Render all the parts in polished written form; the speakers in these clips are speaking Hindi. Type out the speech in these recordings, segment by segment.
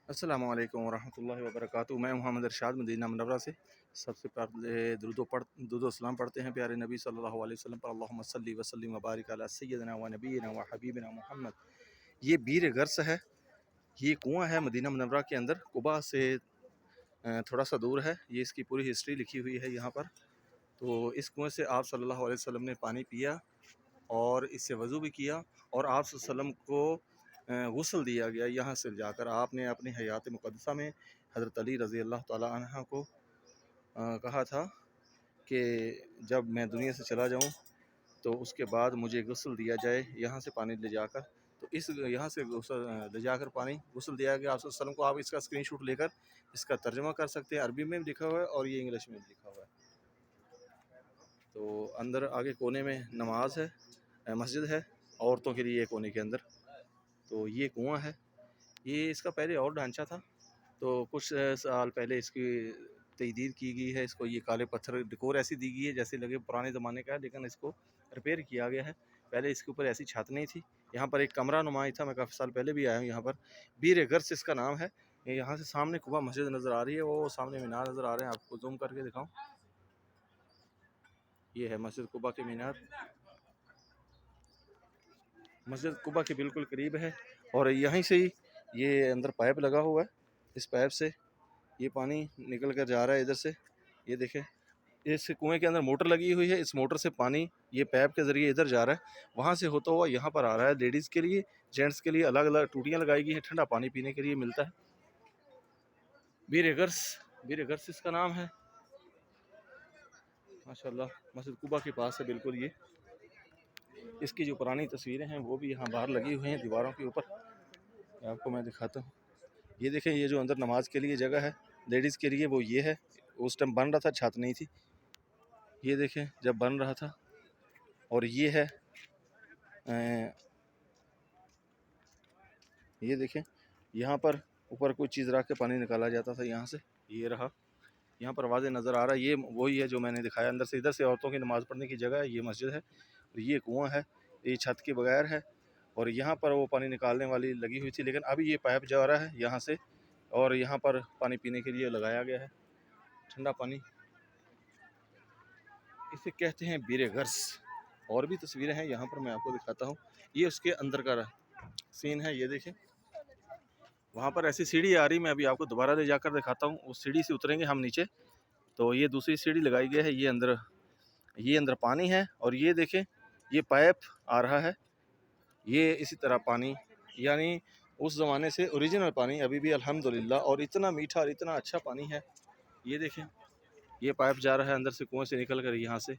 अस्सलामु अलैकुम वरहमतुल्लाहि वबरकातुहू। मैं मोहम्मद इरशाद मदीना मुनव्वरा से सबसे पहले दुरूद सलाम पढ़ते हैं प्यारे नबी सल्लल्लाहु अलैहि वसल्लम पर। अल्लाहुम्मा सल्ली व सल्लिम व बारिक अला सय्यिदिना व नबीना व हबीबिना मुहम्मद। ये बीर गर्स है, ये कुआं है मदीना मुनव्वरा के अंदर, कुबा से थोड़ा सा दूर है। ये इसकी पूरी हिस्ट्री लिखी हुई है यहाँ पर। तो इस कुएं से आप सल्लल्लाहु अलैहि वसल्लम ने पानी पिया और इससे वज़ू भी किया, और आप सल्लल्लाहु अलैहि वसल्लम को गुस्ल दिया गया। यहाँ से जाकर आपने अपनी हयात मुक़द्दसा में हज़रत अली रज़ी अल्लाह ताला अन्हा को कहा था कि जब मैं दुनिया से चला जाऊँ तो उसके बाद मुझे गुस्ल दिया जाए यहाँ से पानी ले जाकर। तो इस यहाँ से ले जाकर पानी गुस्ल दिया गया आप सल्लल्लाहु अलैहि वसल्लम को। आप इसका स्क्रीनशॉट लेकर इसका तर्जुमा कर सकते हैं। अरबी में भी लिखा हुआ है और ये इंग्लिश में भी लिखा हुआ है। तो अंदर आगे कोने में नमाज है, मस्जिद है औरतों के लिए कोने के अंदर। तो ये कुआं है, ये इसका पहले और ढांचा था। तो कुछ साल पहले इसकी तजदीद की गई है। इसको ये काले पत्थर डेकोर ऐसी दी गई है जैसे लगे पुराने ज़माने का है, लेकिन इसको रिपेयर किया गया है। पहले इसके ऊपर ऐसी छत नहीं थी। यहाँ पर एक कमरा नुमाई था। मैं काफ़ी साल पहले भी आया हूँ यहाँ पर। बीर गर्स इसका नाम है। यहाँ से सामने कुबा मस्जिद नज़र आ रही है, वो सामने मीनार नज़र आ रहे हैं। आपको जूम करके दिखाऊँ, ये है मस्जिद कुबा के मीनार। मस्जिद कुबा के बिल्कुल करीब है, और यहीं से ही ये अंदर पाइप लगा हुआ है। इस पाइप से ये पानी निकल कर जा रहा है इधर से। ये देखें, इस कुएं के अंदर मोटर लगी हुई है। इस मोटर से पानी ये पाइप के ज़रिए इधर जा रहा है, वहाँ से होता हुआ यहाँ पर आ रहा है। लेडीज़ के लिए, जेंट्स के लिए अलग अलग टूटियाँ लगाई गई हैं, ठंडा पानी पीने के लिए मिलता है। बीर गर्स इसका नाम है। माशाल्लाह मस्जिद कुबा के पास है बिल्कुल ये। इसकी जो पुरानी तस्वीरें हैं वो भी यहाँ बाहर लगी हुई हैं दीवारों के ऊपर। आपको मैं दिखाता हूँ। ये देखें, ये जो अंदर नमाज के लिए जगह है लेडीज़ के लिए, वो ये है। उस टाइम बन रहा था, छत नहीं थी। ये देखें जब बन रहा था। और ये है ये देखें, यहाँ पर ऊपर कोई चीज़ रख के पानी निकाला जाता था यहाँ से। ये रहा, यहाँ पर वाज़े नज़र आ रहा है। ये वही है जो मैंने दिखाया। अंदर से इधर से औरतों की नमाज़ पढ़ने की जगह है। ये मस्जिद है और ये कुआं है। ये छत के बगैर है, और यहाँ पर वो पानी निकालने वाली लगी हुई थी, लेकिन अभी ये पाइप जा रहा है यहाँ से, और यहाँ पर पानी पीने के लिए लगाया गया है, ठंडा पानी। इसे कहते हैं बीर गर्स। और भी तस्वीरें हैं यहाँ पर, मैं आपको दिखाता हूँ। ये उसके अंदर का सीन है। ये देखें, वहाँ पर ऐसी सीढ़ी आ रही, मैं अभी आपको दोबारा ले जाकर दिखाता हूँ। उस सीढ़ी से उतरेंगे हम नीचे, तो ये दूसरी सीढ़ी लगाई गई है। ये अंदर पानी है, और ये देखें ये पाइप आ रहा है। ये इसी तरह पानी, यानी उस ज़माने से ओरिजिनल पानी अभी भी अल्हम्दुलिल्लाह, और इतना मीठा और इतना अच्छा पानी है। ये देखें, ये पाइप जा रहा है अंदर से कुएं से निकल कर यहाँ से।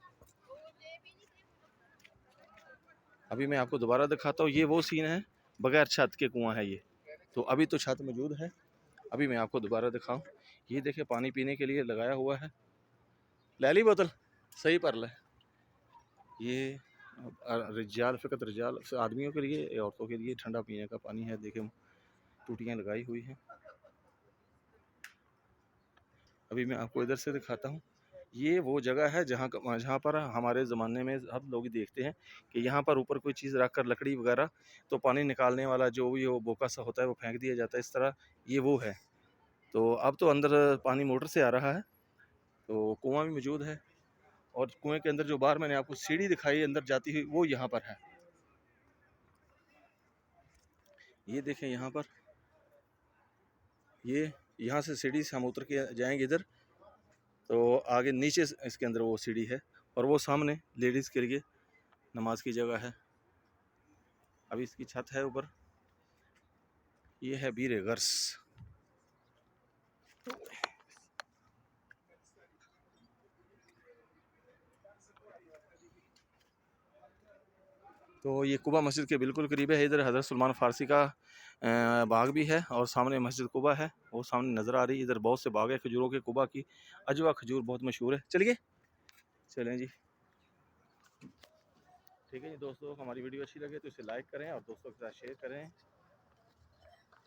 अभी मैं आपको दोबारा दिखाता हूँ। ये वो सीन है, बगैर छत के कुआं है ये। तो अभी तो छत मौजूद है। अभी मैं आपको दोबारा दिखाऊं। ये देखें, पानी पीने के लिए लगाया हुआ है। ले ली बोतल, सही पर ले। ये रिजाल, फ़कत रिजाल आदमियों के लिए, औरतों के लिए ठंडा पीने का पानी है। देखें, टूटियाँ लगाई हुई हैं। अभी मैं आपको इधर से दिखाता हूँ। ये वो जगह है जहाँ पर हमारे ज़माने में हम लोग देखते हैं कि यहाँ पर ऊपर कोई चीज़ रख कर, लकड़ी वगैरह, तो पानी निकालने वाला जो भी वो बोका सा होता है वो फेंक दिया जाता है इस तरह। ये वो है। तो अब तो अंदर पानी मोटर से आ रहा है, तो कुआं भी मौजूद है। और कुएं के अंदर जो बाहर मैंने आपको सीढ़ी दिखाई अंदर जाती हुई, वो यहाँ पर है। ये देखें यहाँ पर, ये यहाँ से सीढ़ी से हम उतर के जाएंगे इधर, तो आगे नीचे इसके अंदर वो सीढ़ी है, और वो सामने लेडीज़ के लिए नमाज की जगह है। अभी इसकी छत है ऊपर। ये है बीर गर्स। तो ये कुबा मस्जिद के बिल्कुल करीब है। इधर हज़रत सलमान फ़ारसी का बाग भी है, और सामने मस्जिद कुबा है, वो सामने नज़र आ रही है। इधर बहुत से बाग है खजूरों के। कुबा की अजवा खजूर बहुत मशहूर है। चलिए, चलें जी। ठीक है जी दोस्तों, हमारी वीडियो अच्छी लगे तो इसे लाइक करें और दोस्तों के साथ शेयर करें।